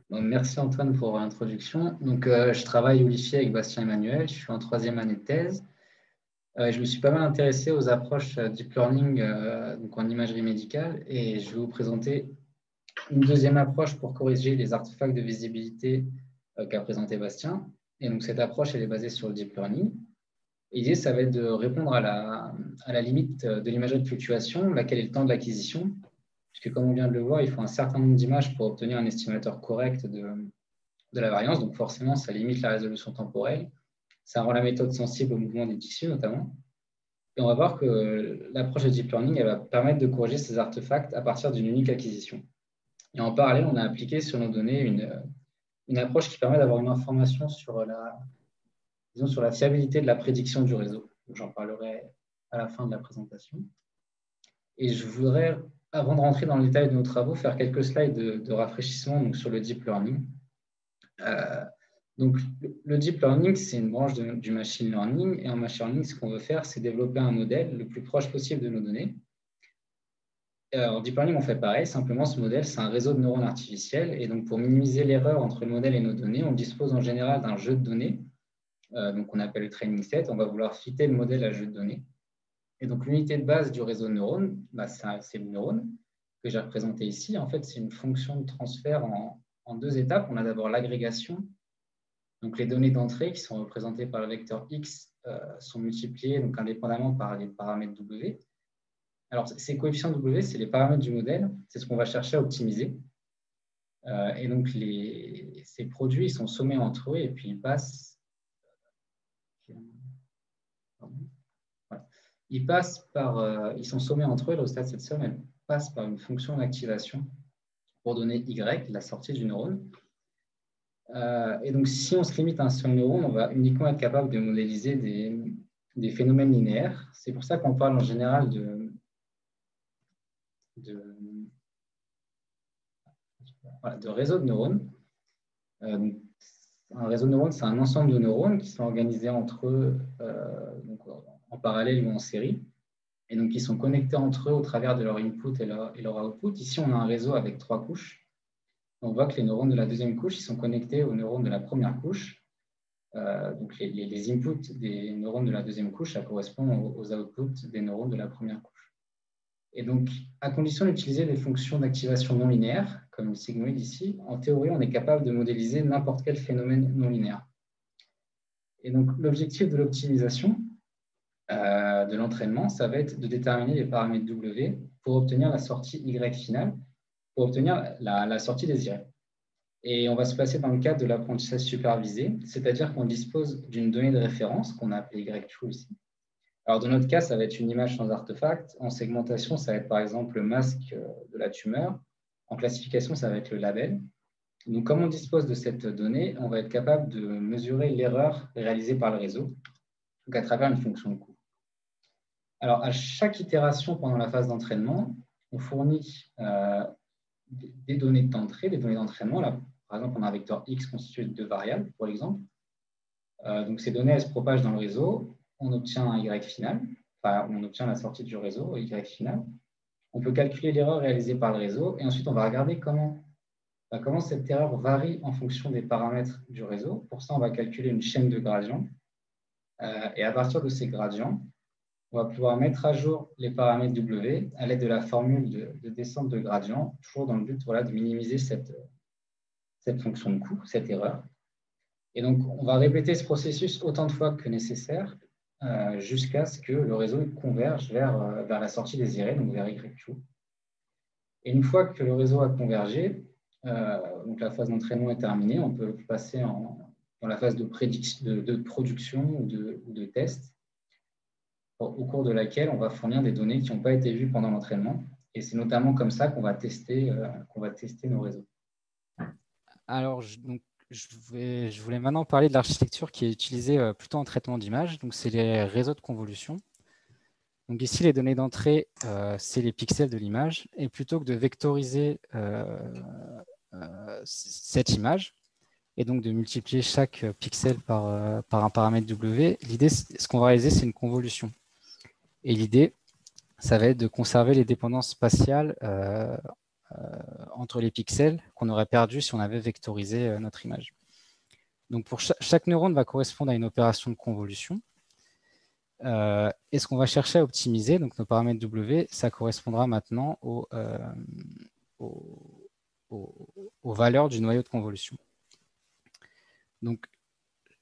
Donc, merci Antoine pour l'introduction. Donc, je travaille au LIFI avec Bastien Emmanuel, je suis en troisième année de thèse. Je me suis pas mal intéressé aux approches deep learning donc en imagerie médicale et je vais vous présenter une deuxième approche pour corriger les artefacts de visibilité qu'a présenté Bastien. Et donc, cette approche, elle est basée sur le deep learning. L'idée, ça va être de répondre à la limite de l'imagerie de fluctuation, laquelle est le temps de l'acquisition. Puisque comme on vient de le voir, il faut un certain nombre d'images pour obtenir un estimateur correct de la variance. Donc forcément, ça limite la résolution temporelle. Ça rend la méthode sensible au mouvement des tissus notamment. Et on va voir que l'approche de deep learning elle va permettre de corriger ces artefacts à partir d'une unique acquisition. Et en parallèle, on a appliqué sur nos données une approche qui permet d'avoir une information sur sur la fiabilité de la prédiction du réseau. J'en parlerai à la fin de la présentation. Et je voudrais, avant de rentrer dans le détail de nos travaux, faire quelques slides de rafraîchissement donc, sur le deep learning. Donc, le deep learning, c'est une branche du machine learning. Et en machine learning, ce qu'on veut faire, c'est développer un modèle le plus proche possible de nos données. En deep learning, on fait pareil. Simplement, ce modèle, c'est un réseau de neurones artificiels. Et donc, pour minimiser l'erreur entre le modèle et nos données, on dispose en général d'un jeu de données, donc on appelle le training set. On va vouloir fitter le modèle à jeu de données. Et donc, l'unité de base du réseau de neurones, c'est le neurone que j'ai représenté ici. En fait, c'est une fonction de transfert en deux étapes. On a d'abord l'agrégation. Donc, les données d'entrée qui sont représentées par le vecteur X sont multipliées donc, indépendamment par les paramètres W. Alors, ces coefficients W, c'est les paramètres du modèle. C'est ce qu'on va chercher à optimiser. Et donc, ces produits ils sont sommés entre eux et puis ils passent... Ils sont sommés entre eux, là, au stade de cette somme, elle passe par une fonction d'activation pour donner Y, la sortie du neurone. Et donc, si on se limite à un seul neurone, on va uniquement être capable de modéliser des phénomènes linéaires. C'est pour ça qu'on parle en général de réseau de neurones. Un réseau de neurones, c'est un ensemble de neurones qui sont organisés entre eux donc, en parallèle ou en série, et donc qui sont connectés entre eux au travers de leur input et leur output. Ici, on a un réseau avec 3 couches. On voit que les neurones de la deuxième couche ils sont connectés aux neurones de la première couche. Donc les inputs des neurones de la deuxième couche, ça correspond aux outputs des neurones de la première couche. Et donc, à condition d'utiliser des fonctions d'activation non linéaires, comme le sigmoïde ici, en théorie, on est capable de modéliser n'importe quel phénomène non linéaire. Et donc, l'objectif de l'optimisation de l'entraînement, ça va être de déterminer les paramètres W pour obtenir la sortie Y finale, pour obtenir la sortie désirée. Et on va se placer dans le cadre de l'apprentissage supervisé, c'est-à-dire qu'on dispose d'une donnée de référence qu'on a appelée Y2 ici. Alors, dans notre cas, ça va être une image sans artefact. En segmentation, ça va être par exemple le masque de la tumeur. En classification, ça va être le label. Donc, comme on dispose de cette donnée, on va être capable de mesurer l'erreur réalisée par le réseau, donc à travers une fonction de coût. Alors, à chaque itération pendant la phase d'entraînement, on fournit des données d'entrée, des données d'entraînement. Là, par exemple, on a un vecteur X constitué de 2 variables, pour l'exemple. Donc, ces données, elles se propagent dans le réseau. On obtient un Y final, enfin, on obtient la sortie du réseau, Y final. On peut calculer l'erreur réalisée par le réseau et ensuite, on va regarder comment cette erreur varie en fonction des paramètres du réseau. Pour ça, on va calculer une chaîne de gradients. Et à partir de ces gradients, on va pouvoir mettre à jour les paramètres W à l'aide de la formule de descente de gradient, toujours dans le but de minimiser cette fonction de coût, cette erreur. Et donc, on va répéter ce processus autant de fois que nécessaire jusqu'à ce que le réseau converge vers la sortie désirée, donc vers Y2. Et une fois que le réseau a convergé, donc la phase d'entraînement est terminée, on peut passer dans la phase de production ou de test, au cours de laquelle on va fournir des données qui n'ont pas été vues pendant l'entraînement. Et c'est notamment comme ça qu'on va tester nos réseaux. Alors, je voulais maintenant parler de l'architecture qui est utilisée plutôt en traitement d'image. Donc, c'est les réseaux de convolution. Donc ici, les données d'entrée, c'est les pixels de l'image. Et plutôt que de vectoriser cette image, et donc de multiplier chaque pixel par un paramètre W, l'idée, ce qu'on va réaliser, c'est une convolution. Et l'idée, ça va être de conserver les dépendances spatiales entre les pixels qu'on aurait perdu si on avait vectorisé notre image. Donc, pour chaque neurone va correspondre à une opération de convolution. Et ce qu'on va chercher à optimiser, donc nos paramètres W, ça correspondra maintenant aux valeurs du noyau de convolution. Donc,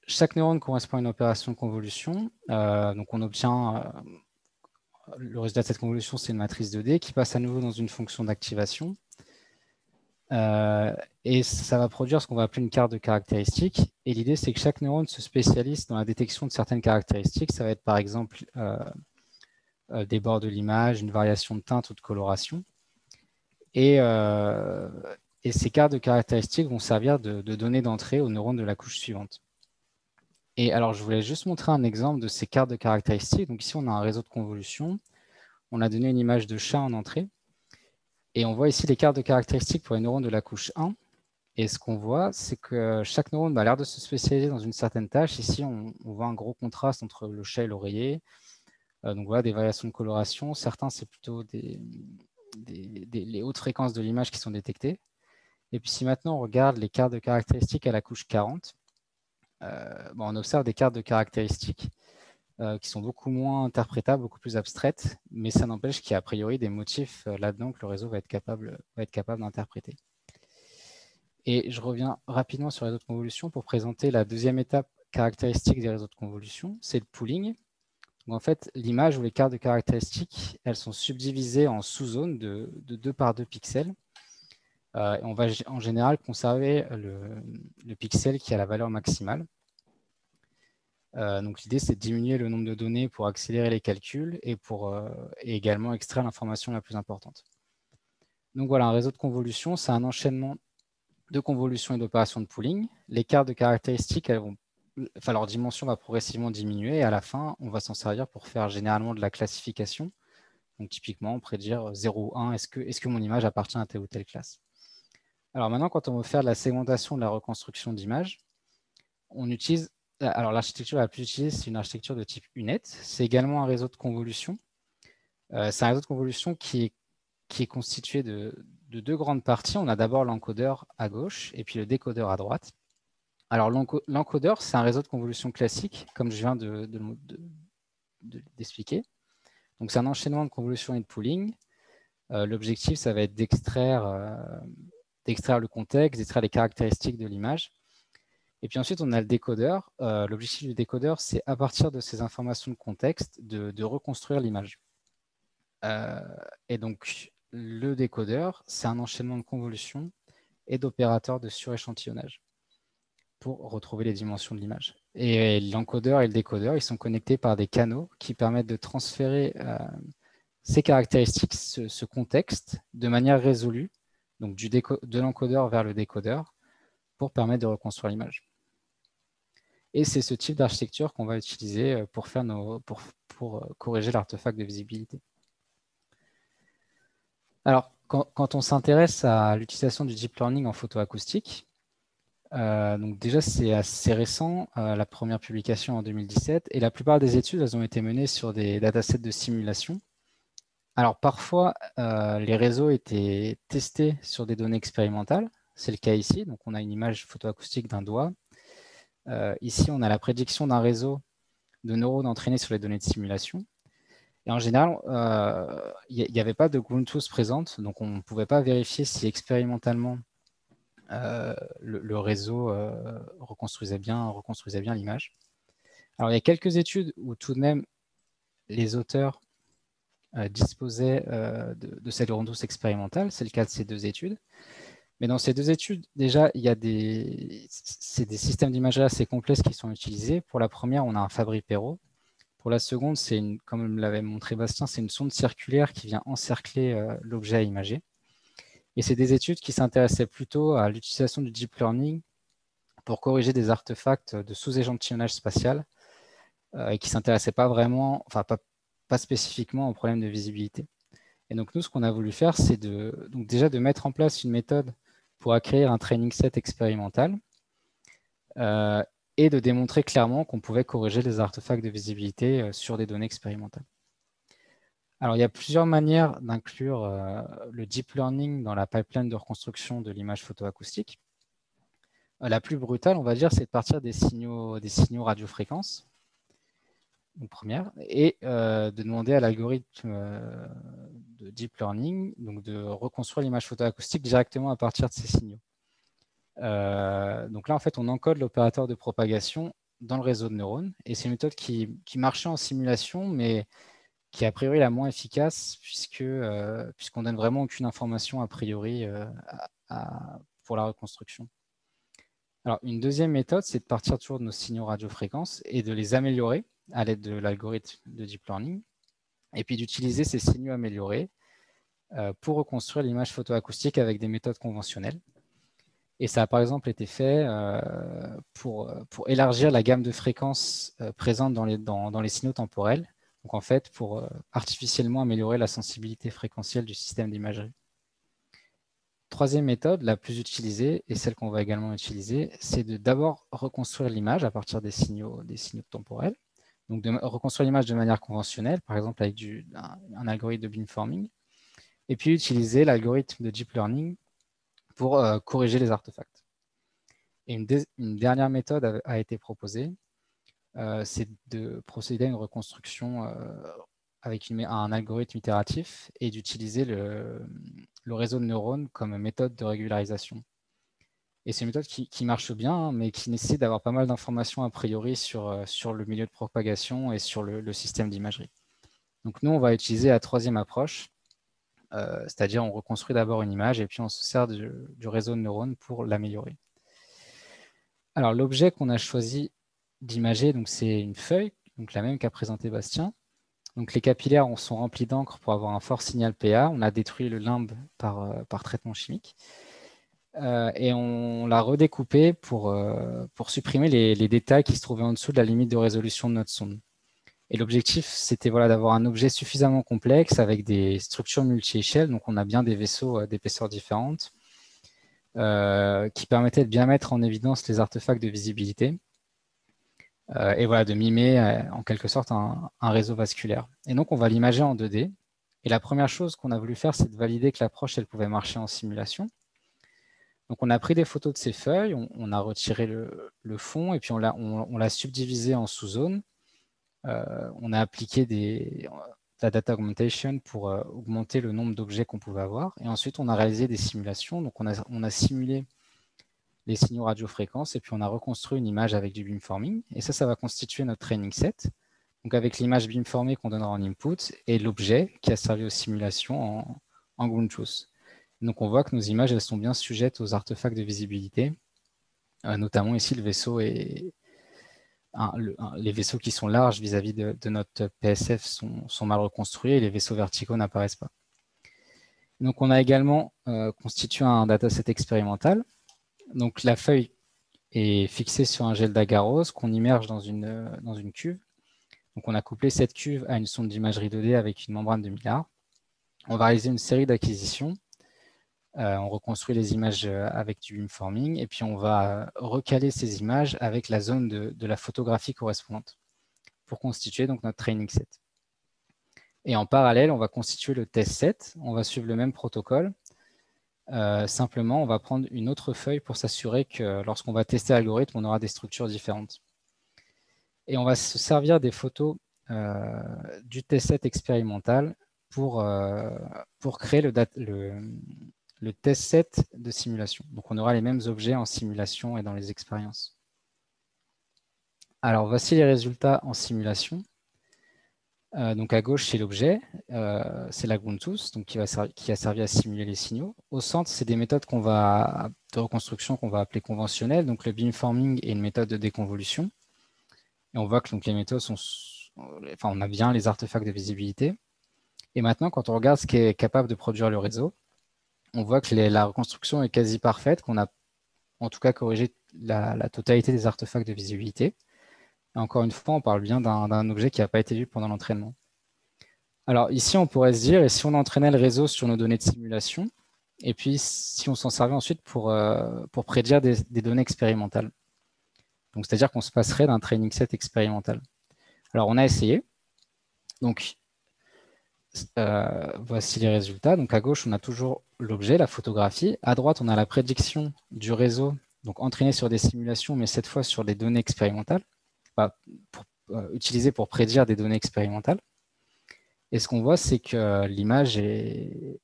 chaque neurone correspond à une opération de convolution. Donc, on obtient le résultat de cette convolution, c'est une matrice 2D qui passe à nouveau dans une fonction d'activation. Et ça va produire ce qu'on va appeler une carte de caractéristiques. Et l'idée, c'est que chaque neurone se spécialise dans la détection de certaines caractéristiques. Ça va être par exemple des bords de l'image, une variation de teinte ou de coloration. Et ces cartes de caractéristiques vont servir de données d'entrée aux neurones de la couche suivante. Et alors, je voulais juste montrer un exemple de ces cartes de caractéristiques. Donc ici, on a un réseau de convolution. On a donné une image de chat en entrée. Et on voit ici les cartes de caractéristiques pour les neurones de la couche 1. Et ce qu'on voit, c'est que chaque neurone a l'air de se spécialiser dans une certaine tâche. Ici, on voit un gros contraste entre le chat et l'oreiller. Donc voilà, des variations de coloration. Certains, c'est plutôt les hautes fréquences de l'image qui sont détectées. Et puis si maintenant on regarde les cartes de caractéristiques à la couche 40, on observe des cartes de caractéristiques qui sont beaucoup moins interprétables, beaucoup plus abstraites, mais ça n'empêche qu'il y a a priori des motifs là-dedans que le réseau va être capable d'interpréter. Et je reviens rapidement sur les réseaux de convolution pour présenter la deuxième étape caractéristique des réseaux de convolution, c'est le pooling. Donc en fait, l'image ou les cartes de caractéristiques, elles sont subdivisées en sous-zones de 2 par 2 pixels. Et on va en général conserver le pixel qui a la valeur maximale. Donc l'idée, c'est de diminuer le nombre de données pour accélérer les calculs et également extraire l'information la plus importante. Donc voilà, un réseau de convolution, c'est un enchaînement de convolution et d'opérations de pooling. Les cartes de caractéristiques, leur dimension va progressivement diminuer et à la fin, on va s'en servir pour faire généralement de la classification. Donc typiquement, on prédire 0 ou 1, est-ce que mon image appartient à telle ou telle classe. Alors maintenant, quand on veut faire de la segmentation de la reconstruction d'image, on utilise, alors l'architecture la plus utilisée, c'est une architecture de type UNet. C'est également un réseau de convolution. C'est un réseau de convolution qui est constitué de 2 grandes parties. On a d'abord l'encodeur à gauche et puis le décodeur à droite. Alors l'encodeur, c'est un réseau de convolution classique, comme je viens d'expliquer. Donc c'est un enchaînement de convolution et de pooling. L'objectif, ça va être d'extraire le contexte, d'extraire les caractéristiques de l'image. Et puis ensuite, on a le décodeur. L'objectif du décodeur, c'est à partir de ces informations de contexte, de reconstruire l'image. Et donc, le décodeur, c'est un enchaînement de convolution et d'opérateurs de suréchantillonnage pour retrouver les dimensions de l'image. Et l'encodeur et le décodeur, ils sont connectés par des canaux qui permettent de transférer ces caractéristiques, ce contexte, de manière résolue, donc de l'encodeur vers le décodeur, pour permettre de reconstruire l'image. Et c'est ce type d'architecture qu'on va utiliser pour corriger l'artefact de visibilité. Alors, quand on s'intéresse à l'utilisation du deep learning en photoacoustique, donc déjà c'est assez récent, la première publication en 2017, et la plupart des études, elles ont été menées sur des datasets de simulation. Alors parfois, les réseaux étaient testés sur des données expérimentales, c'est le cas ici, donc on a une image photoacoustique d'un doigt. Ici, on a la prédiction d'un réseau de neurones entraînés sur les données de simulation. Et en général, il n'y avait pas de ground truth présente, donc on ne pouvait pas vérifier si expérimentalement le réseau reconstruisait bien l'image. Alors, il y a quelques études où tout de même les auteurs disposaient de cette ground truth expérimentale. C'est le cas de ces 2 études. Mais dans ces 2 études, déjà, c'est des systèmes d'imagerie assez complexes qui sont utilisés. Pour la première, on a un Fabry-Perot. Pour la seconde, comme l'avait montré Bastien, c'est une sonde circulaire qui vient encercler l'objet à imager. Et c'est des études qui s'intéressaient plutôt à l'utilisation du deep learning pour corriger des artefacts de sous-échantillonnage spatial et qui ne s'intéressaient pas vraiment, enfin pas spécifiquement aux problèmes de visibilité. Et donc nous, ce qu'on a voulu faire, c'est déjà de mettre en place une méthode pour acquérir un training set expérimental et de démontrer clairement qu'on pouvait corriger les artefacts de visibilité sur des données expérimentales. Alors, il y a plusieurs manières d'inclure le deep learning dans la pipeline de reconstruction de l'image photoacoustique. La plus brutale, on va dire, c'est de partir des signaux radiofréquences, donc première, et de demander à l'algorithme de deep learning donc de reconstruire l'image photoacoustique directement à partir de ces signaux. Donc là, en fait, on encode l'opérateur de propagation dans le réseau de neurones, et c'est une méthode qui marchait en simulation, mais qui est a priori la moins efficace puisqu'on donne vraiment aucune information a priori pour la reconstruction. Alors, une deuxième méthode, c'est de partir toujours de nos signaux radiofréquences et de les améliorer à l'aide de l'algorithme de deep learning, et puis d'utiliser ces signaux améliorés pour reconstruire l'image photoacoustique avec des méthodes conventionnelles. Et ça a par exemple été fait pour élargir la gamme de fréquences présentes dans les signaux temporels, donc en fait pour artificiellement améliorer la sensibilité fréquentielle du système d'imagerie. Troisième méthode, la plus utilisée, et celle qu'on va également utiliser, c'est de d'abord reconstruire l'image à partir des signaux temporels. Donc de reconstruire l'image de manière conventionnelle, par exemple avec un algorithme de beamforming, et puis utiliser l'algorithme de deep learning pour corriger les artefacts. Et une dernière méthode a été proposée, c'est de procéder à une reconstruction avec un algorithme itératif et d'utiliser le réseau de neurones comme méthode de régularisation. Et c'est une méthode qui marche bien, hein, mais qui nécessite d'avoir pas mal d'informations a priori sur le milieu de propagation et sur le système d'imagerie. Donc nous, on va utiliser la troisième approche, c'est-à-dire on reconstruit d'abord une image et puis on se sert du réseau de neurones pour l'améliorer. Alors l'objet qu'on a choisi d'imager, c'est une feuille, donc la même qu'a présenté Bastien. Donc les capillaires sont remplis d'encre pour avoir un fort signal PA. On a détruit le limbe par traitement chimique. Et on l'a redécoupé pour supprimer les détails qui se trouvaient en dessous de la limite de résolution de notre sonde. Et l'objectif, c'était d'avoir un objet suffisamment complexe avec des structures multi-échelles. Donc on a bien des vaisseaux d'épaisseurs différentes qui permettaient de bien mettre en évidence les artefacts de visibilité. Et de mimer en quelque sorte un réseau vasculaire. Et donc, on va l'imager en 2D. Et la première chose qu'on a voulu faire, c'est de valider que l'approche, elle pouvait marcher en simulation. Donc, on a pris des photos de ces feuilles, on a retiré le fond, et puis on l'a subdivisé en sous-zones. On a appliqué la data augmentation pour augmenter le nombre d'objets qu'on pouvait avoir. Et ensuite, on a réalisé des simulations. Donc, on a simulé les signaux radiofréquences, et puis on a reconstruit une image avec du beamforming. Et ça va constituer notre training set. Donc avec l'image beamformée qu'on donnera en input et l'objet qui a servi aux simulations en ground truth. Donc on voit que nos images, elles sont bien sujettes aux artefacts de visibilité, notamment ici le vaisseau les vaisseaux qui sont larges vis-à-vis de notre PSF sont mal reconstruits et les vaisseaux verticaux n'apparaissent pas. Donc on a également constitué un dataset expérimental. Donc la feuille est fixée sur un gel d'agarose qu'on immerge dans une cuve. Donc on a couplé cette cuve à une sonde d'imagerie 2D avec une membrane de Millar. On va réaliser une série d'acquisitions. On reconstruit les images avec du beamforming et puis on va recaler ces images avec la zone de la photographie correspondante pour constituer donc notre training set. Et en parallèle, on va constituer le test set. On va suivre le même protocole. Simplement, on va prendre une autre feuille pour s'assurer que lorsqu'on va tester l'algorithme, on aura des structures différentes. Et on va se servir des photos du test set expérimental pour créer le test set de simulation. Donc, on aura les mêmes objets en simulation et dans les expériences. Alors, voici les résultats en simulation. Donc à gauche, c'est l'objet, c'est la ground truth, donc qui a servi à simuler les signaux. Au centre, c'est des méthodes de reconstruction qu'on va appeler conventionnelles. Donc le beamforming est une méthode de déconvolution. Et on voit que donc, les méthodes on a bien les artefacts de visibilité. Et maintenant, quand on regarde ce qui est capable de produire le réseau, on voit que la reconstruction est quasi parfaite, qu'on a en tout cas corrigé la totalité des artefacts de visibilité. Et encore une fois, on parle bien d'un objet qui n'a pas été vu pendant l'entraînement. Alors ici, on pourrait se dire, et si on entraînait le réseau sur nos données de simulation, et puis si on s'en servait ensuite pour prédire des données expérimentales. Donc c'est-à-dire qu'on se passerait d'un training set expérimental. Alors on a essayé. Donc voici les résultats. Donc à gauche, on a toujours l'objet, la photographie. À droite, on a la prédiction du réseau, donc entraîné sur des simulations, mais cette fois sur des données expérimentales, utilisées pour prédire des données expérimentales. Et ce qu'on voit, c'est que l'image est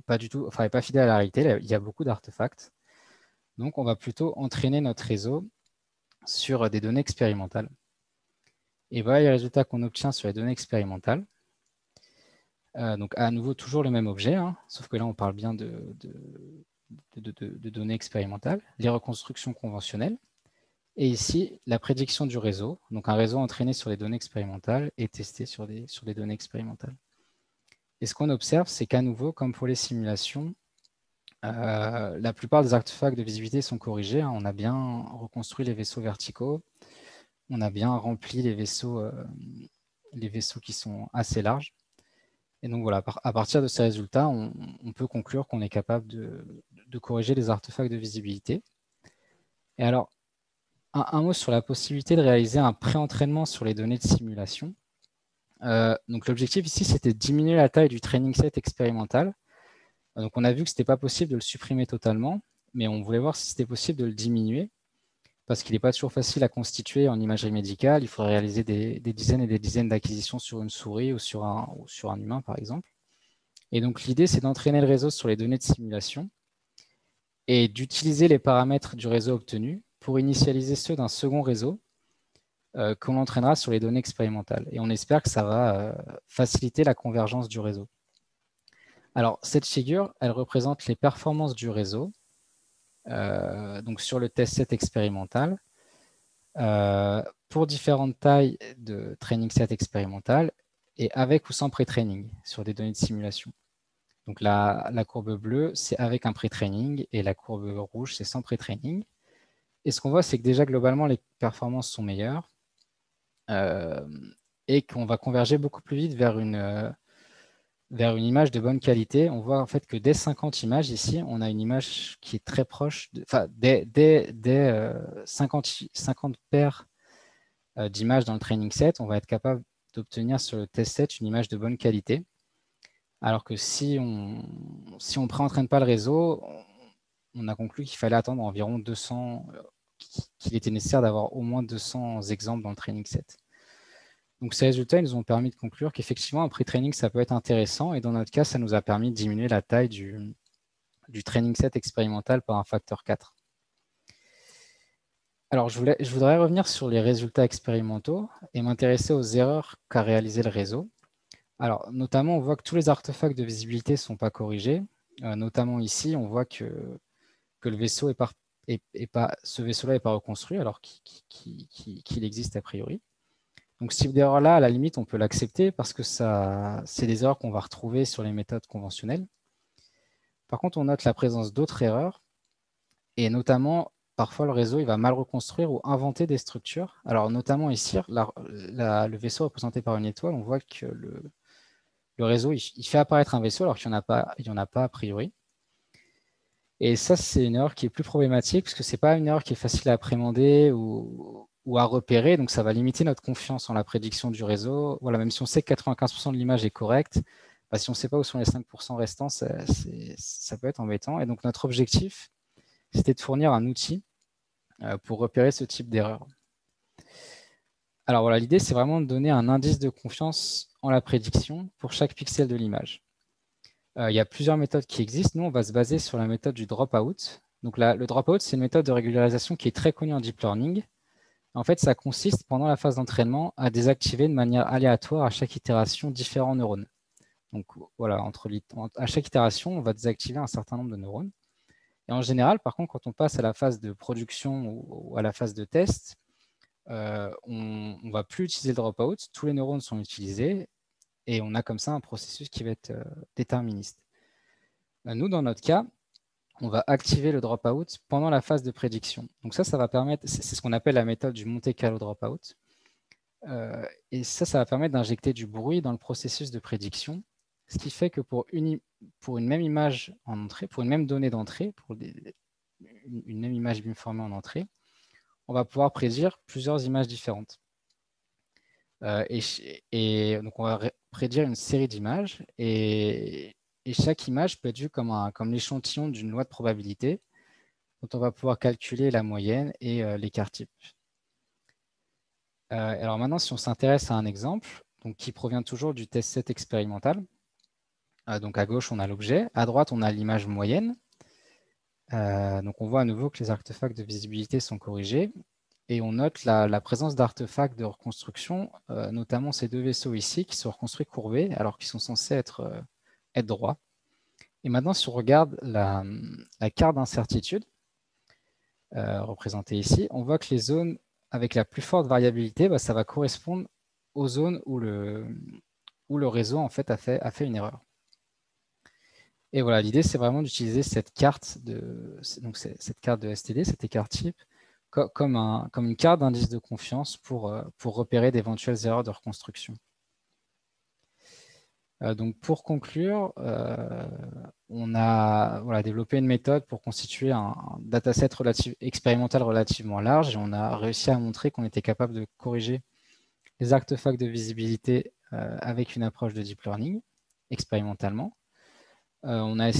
pas du tout, enfin, est pas fidèle à la réalité. Il y a beaucoup d'artefacts. Donc, on va plutôt entraîner notre réseau sur des données expérimentales. Et voilà les résultats qu'on obtient sur les données expérimentales. Donc, à nouveau, toujours le même objet, hein, sauf que là, on parle bien de données expérimentales, les reconstructions conventionnelles. Et ici, la prédiction du réseau, donc un réseau entraîné sur les données expérimentales et testé sur des données expérimentales. Et ce qu'on observe, c'est qu'à nouveau, comme pour les simulations, la plupart des artefacts de visibilité sont corrigés. Hein. On a bien reconstruit les vaisseaux verticaux. On a bien rempli les vaisseaux qui sont assez larges. Et donc voilà, à partir de ces résultats, on peut conclure qu'on est capable de corriger les artefacts de visibilité. Et alors, un mot sur la possibilité de réaliser un pré-entraînement sur les données de simulation. Donc l'objectif ici, c'était de diminuer la taille du training set expérimental. Donc on a vu que ce n'était pas possible de le supprimer totalement, mais on voulait voir si c'était possible de le diminuer, parce qu'il n'est pas toujours facile à constituer en imagerie médicale. Il faudrait réaliser des dizaines et des dizaines d'acquisitions sur une souris ou sur un humain, par exemple. Et donc l'idée, c'est d'entraîner le réseau sur les données de simulation et d'utiliser les paramètres du réseau obtenu pour initialiser ceux d'un second réseau qu'on entraînera sur les données expérimentales. Et on espère que ça va faciliter la convergence du réseau. Alors, cette figure, elle représente les performances du réseau donc sur le test set expérimental pour différentes tailles de training set expérimental et avec ou sans pré-training sur des données de simulation. Donc la courbe bleue, c'est avec un pré-training et la courbe rouge, c'est sans pré-training. Et ce qu'on voit, c'est que déjà globalement, les performances sont meilleures et qu'on va converger beaucoup plus vite vers une image de bonne qualité. On voit en fait que dès 50 images ici, on a une image qui est très proche, dès 50 paires d'images dans le training set, on va être capable d'obtenir sur le test set une image de bonne qualité. Alors que si on ne pré-entraîne pas le réseau, on a conclu qu'il fallait attendre environ 200, qu'il était nécessaire d'avoir au moins 200 exemples dans le training set. Donc ces résultats nous ont permis de conclure qu'effectivement, un pré-training, ça peut être intéressant. Et dans notre cas, ça nous a permis de diminuer la taille du training set expérimental par un facteur 4. Alors, je voudrais revenir sur les résultats expérimentaux et m'intéresser aux erreurs qu'a réalisé le réseau. Alors, notamment, on voit que tous les artefacts de visibilité ne sont pas corrigés. Notamment ici, on voit que le vaisseau ce vaisseau-là n'est pas reconstruit alors qu'il existe a priori. Donc, ce type d'erreur-là, à la limite, on peut l'accepter parce que c'est des erreurs qu'on va retrouver sur les méthodes conventionnelles. Par contre, on note la présence d'autres erreurs et notamment, parfois, le réseau il va mal reconstruire ou inventer des structures. Alors, notamment ici, le vaisseau représenté par une étoile, on voit que le réseau il fait apparaître un vaisseau alors qu'il n'y en a pas a priori. Et ça, c'est une erreur qui est plus problématique parce que ce n'est pas une erreur qui est facile à appréhender ou à repérer. Donc, ça va limiter notre confiance en la prédiction du réseau. Voilà, même si on sait que 95% de l'image est correcte, si on ne sait pas où sont les 5% restants, ça peut être embêtant. Et donc, notre objectif, c'était de fournir un outil pour repérer ce type d'erreur. Alors voilà, l'idée, c'est vraiment de donner un indice de confiance en la prédiction pour chaque pixel de l'image. Il y a plusieurs méthodes qui existent. Nous, on va se baser sur la méthode du dropout. Donc le dropout, c'est une méthode de régularisation qui est très connue en deep learning. En fait, ça consiste, pendant la phase d'entraînement, à désactiver de manière aléatoire à chaque itération différents neurones. Donc voilà, à chaque itération, on va désactiver un certain nombre de neurones. Et en général, par contre, quand on passe à la phase de production ou à la phase de test, on ne va plus utiliser le dropout. Tous les neurones sont utilisés et on a comme ça un processus qui va être déterministe. Nous, dans notre cas, on va activer le dropout pendant la phase de prédiction. Donc ça va permettre, c'est ce qu'on appelle la méthode du Monte Carlo dropout. Et ça va permettre d'injecter du bruit dans le processus de prédiction, ce qui fait que pour une même image en entrée, pour une même donnée d'entrée, pour une même image beamformée en entrée, on va pouvoir prédire plusieurs images différentes. Et donc on va prédire une série d'images et chaque image peut être vue comme l'échantillon d'une loi de probabilité dont on va pouvoir calculer la moyenne et l'écart type. Alors maintenant, si on s'intéresse à un exemple donc, qui provient toujours du test set expérimental, donc à gauche, on a l'objet, à droite, on a l'image moyenne. Donc on voit à nouveau que les artefacts de visibilité sont corrigés et on note la présence d'artefacts de reconstruction, notamment ces deux vaisseaux ici qui sont reconstruits courbés alors qu'ils sont censés être droits. Et maintenant, si on regarde la carte d'incertitude représentée ici, on voit que les zones avec la plus forte variabilité, ça va correspondre aux zones où le réseau en fait, a fait une erreur. Et voilà, l'idée, c'est vraiment d'utiliser cette carte cette carte de STD, cet écart type, comme une carte d'indice de confiance pour repérer d'éventuelles erreurs de reconstruction. Donc pour conclure, on a développé une méthode pour constituer un dataset expérimental relativement large et on a réussi à montrer qu'on était capable de corriger les artefacts de visibilité avec une approche de deep learning expérimentalement. On a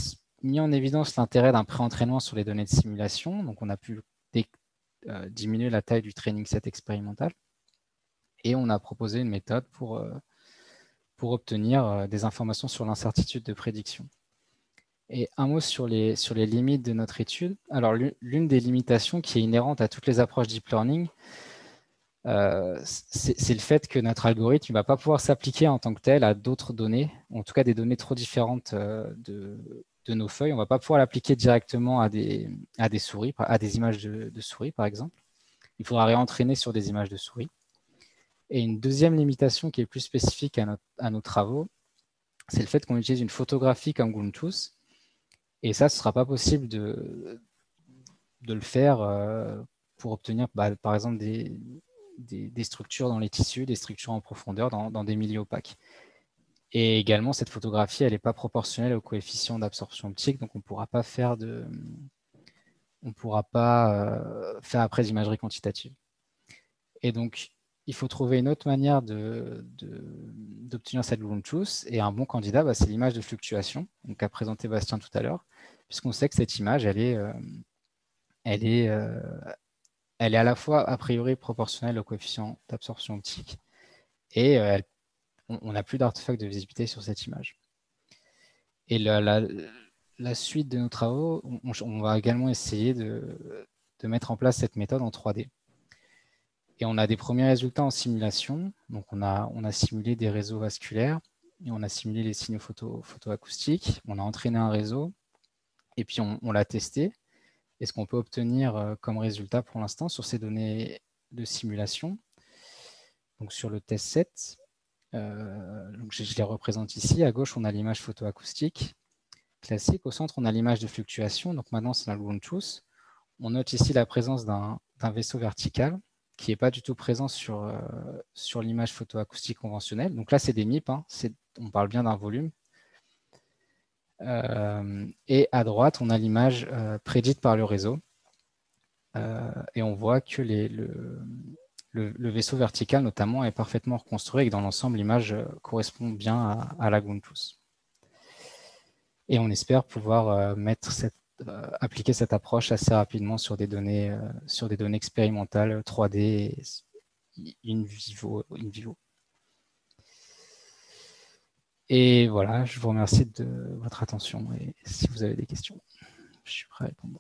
mis en évidence l'intérêt d'un pré-entraînement sur les données de simulation, donc on a pu diminuer la taille du training set expérimental et on a proposé une méthode pour obtenir des informations sur l'incertitude de prédiction. Et un mot sur les limites de notre étude. Alors, l'une des limitations qui est inhérente à toutes les approches deep learning, c'est le fait que notre algorithme ne va pas pouvoir s'appliquer en tant que tel à d'autres données, en tout cas des données trop différentes de nos feuilles. On ne va pas pouvoir l'appliquer directement à des souris, à des images de souris, par exemple. Il faudra réentraîner sur des images de souris. Et une deuxième limitation qui est plus spécifique à nos travaux, c'est le fait qu'on utilise une photographie comme GloonTooth. Et ça, ce ne sera pas possible de le faire pour obtenir, par exemple, des structures dans les tissus, des structures en profondeur dans des milieux opaques. Et également, cette photographie, elle n'est pas proportionnelle au coefficient d'absorption optique, donc on ne pourra pas faire après d'imagerie quantitative. Et donc, il faut trouver une autre manière d'obtenir cette GloonTooth. Et un bon candidat, c'est l'image de fluctuation, donc qu'a présenté Bastien tout à l'heure, puisqu'on sait que cette image, elle est à la fois a priori proportionnelle au coefficient d'absorption optique et on n'a plus d'artefacts de visibilité sur cette image. Et la suite de nos travaux, on va également essayer de mettre en place cette méthode en 3D. Et on a des premiers résultats en simulation. Donc, on a simulé des réseaux vasculaires et on a simulé les signaux photoacoustiques. On a entraîné un réseau et puis on l'a testé. Et ce qu'on peut obtenir comme résultat pour l'instant sur ces données de simulation, donc sur le test set, donc je les représente ici. À gauche, on a l'image photoacoustique classique. Au centre, on a l'image de fluctuation. Donc maintenant, c'est la GloonTooth. On note ici la présence d'un vaisseau vertical qui n'est pas du tout présent sur l'image photoacoustique conventionnelle. Donc là, c'est des MIP, on parle bien d'un volume. Et à droite, on a l'image prédite par le réseau. Et on voit que le vaisseau vertical, notamment, est parfaitement reconstruit et que dans l'ensemble, l'image correspond bien à la GloonTooth. Et on espère pouvoir appliquer cette approche assez rapidement sur des données expérimentales 3D in vivo. Et voilà, je vous remercie de votre attention et si vous avez des questions, je suis prêt à répondre.